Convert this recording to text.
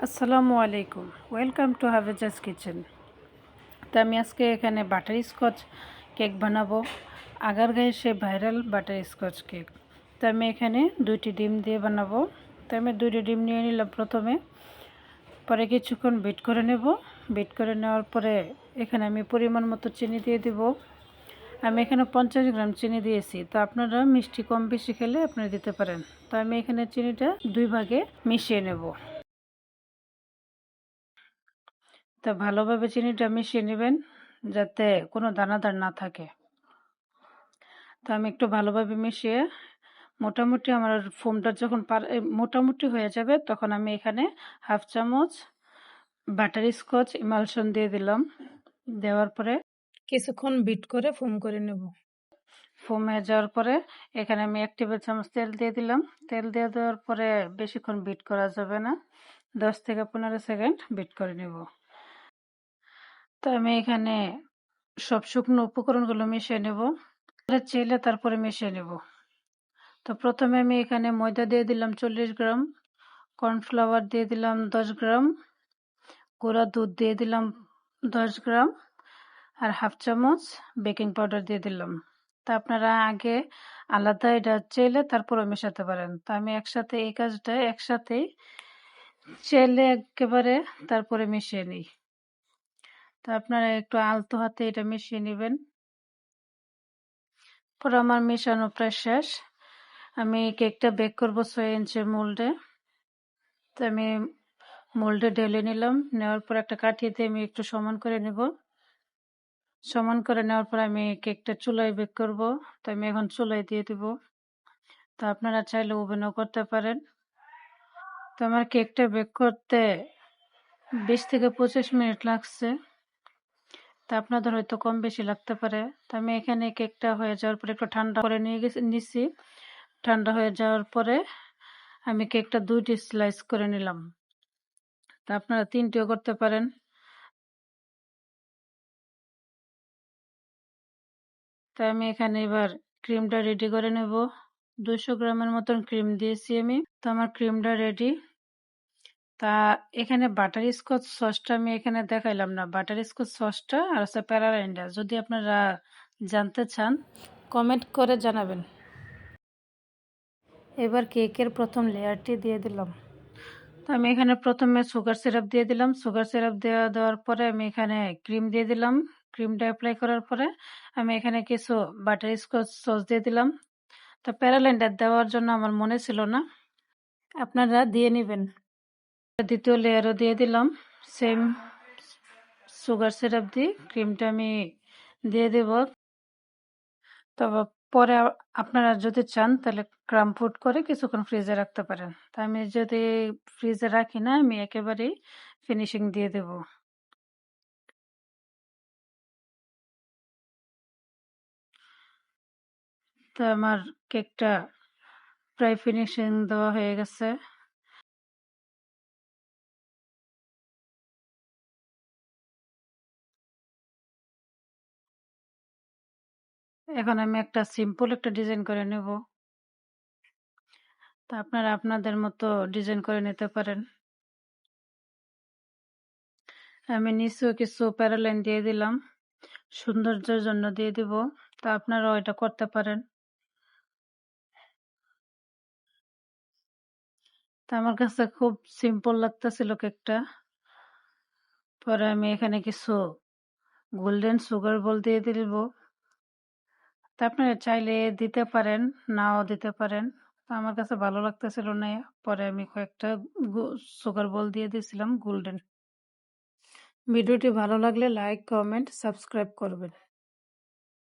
আসসালামু আলাইকুম, welcome to হাফেজাস kitchen. তো আমি আজকে এখানে বাটার স্কচ কেক বানাবো, আগারগাঁয়ের সে ভাইরাল বাটার স্কচ কেক। তো আমি এখানে 2টি ডিম দিয়ে বানাবো। তো আমি 2টি ডিম নিয়ে নিলাম প্রথমে, পরে কিছুক্ষণ বিট করে নেব। বিট করে নেওয়ার পরে এখানে আমি পরিমাণ মতো চিনি দিয়ে দিব। আমি এখানে 50 গ্রাম চিনি দিয়েছি, তো আপনারা মিষ্টি কম বেশি খেলে আপনারা দিতে পারেন। তো আমি এখানে চিনিটা 2 ভাগে মিশিয়ে নেব। তো ভালোভাবে চিনিটা মিশিয়ে নেবেন যাতে কোনো দানাদার না থাকে। তো আমি একটু ভালোভাবে মিশিয়ে মোটামুটি আমার ফোমটা যখন মোটামুটি হয়ে যাবে তখন আমি এখানে হাফ চামচ বাটার স্কচ ইমালশন দিয়ে দিলাম। দেওয়ার পরে কিছুক্ষণ বিট করে ফোম করে নেব। ফোম হয়ে যাওয়ার পরে এখানে আমি 1 টেবিল চামচ তেল দিয়ে দিলাম। তেল দিয়ে দেওয়ার পরে বেশিক্ষণ বিট করা যাবে না, 10 থেকে 15 সেকেন্ড বিট করে নেব। তো আমি এখানে সব শুকনো উপকরণগুলো মিশিয়ে নেব, চেলে তারপরে মিশিয়ে নেব। তো প্রথমে আমি এখানে ময়দা দিয়ে দিলাম 40 গ্রাম, কর্নফ্লাওয়ার দিয়ে দিলাম 10 গ্রাম, গুঁড়া দুধ দিয়ে দিলাম 10 গ্রাম, আর হাফ চামচ বেকিং পাউডার দিয়ে দিলাম। তা আপনারা আগে আলাদা এটা চেলে তারপরে মেশাতে পারেন। তো আমি একসাথে এই কাজটা একসাথেই চেলে একেবারে তারপরে মিশিয়ে নিই। তো আপনারা একটু আলতো হাতে এটা মিশিয়ে নেবেন। পরে আমার মেশানো প্রায় শেষ। আমি কেকটা বেক করব 6 ইঞ্চির মোল্ডে। তো আমি মোল্ডে ঢেলে নিলাম, নেওয়ার পর একটা কাঠি দিয়ে আমি একটু সমান করে নেব। সমান করে নেওয়ার পর আমি কেকটা চুলায় বেক করব। তো আমি এখন চুলায় দিয়ে দিব। তো আপনারা চাইলে ওভেনও করতে পারেন। তো আমার কেকটা বেক করতে 20 থেকে 25 মিনিট লাগছে। তা আপনাদের হয়তো কম বেশি লাগতে পারে। তো আমি এখানে কেকটা হয়ে যাওয়ার পরে একটু ঠান্ডা করে নিছি। ঠান্ডা হয়ে যাওয়ার পরে আমি কেকটা 2টি স্লাইস করে নিলাম। তা আপনারা 3টিও করতে পারেন। তাই আমি এখানে এবার ক্রিমটা রেডি করে নেব। 200 গ্রামের মতন ক্রিম দিয়েছি আমি। তো আমার ক্রিমটা রেডি। তা এখানে বাটার স্কচ সসটা আমি এখানে দেখাইলাম না। বাটার স্কচ সসটা আর হচ্ছে প্যারালাইনটা যদি আপনারা জানতে চান কমেন্ট করে জানাবেন। এবার কেকের প্রথম লেয়ারটি দিয়ে দিলাম। তো আমি এখানে প্রথমে সুগার সিরাপ দিয়ে দিলাম। সুগার সিরাপ দেওয়ার পরে আমি এখানে ক্রিম দিয়ে দিলাম। ক্রিমটা অ্যাপ্লাই করার পরে আমি এখানে কিছু বাটার স্কচ সস দিয়ে দিলাম। তো প্যারালাইনটা দেওয়ার জন্য আমার মনে ছিল না, আপনারা দিয়ে নেবেন। দ্বিতীয় লেয়ারও দিয়ে দিলাম। সেম সুগার সিরাপ দিয়ে ক্রিমটা আমি দিয়ে দেব। তবে পরে আপনারা যদি চান তাহলে ক্রাম ফুড করে কিছুক্ষণ ফ্রিজে রাখতে পারেন। তা আমি যদি ফ্রিজে রাখি না, আমি একেবারেই ফিনিশিং দিয়ে দেব। তো আমার কেকটা প্রায় ফিনিশিং দেওয়া হয়ে গেছে। এখন আমি একটা সিম্পল একটা ডিজাইন করে নেব। তা আপনারা আপনাদের মতো ডিজাইন করে নিতে পারেন। আমি নিচেও কিছু প্যারালাইন দিয়ে দিলাম, সৌন্দর্যের জন্য দিয়ে দিব। তা আপনারাও এটা করতে পারেন। তা আমার কাছে খুব সিম্পল লাগতেছিল কেকটা। পরে আমি এখানে কিছু গোল্ডেন সুগার বল দিয়ে দিব। তা আপনারা চাইলে দিতে পারেন, নাও দিতে পারেন। তা আমার কাছে ভালো লাগতেছিল না, পরে আমি কয়েকটা সুগার বল দিয়ে দিয়েছিলাম গোল্ডেন। ভিডিওটি ভালো লাগলে লাইক, কমেন্ট, সাবস্ক্রাইব করবেন।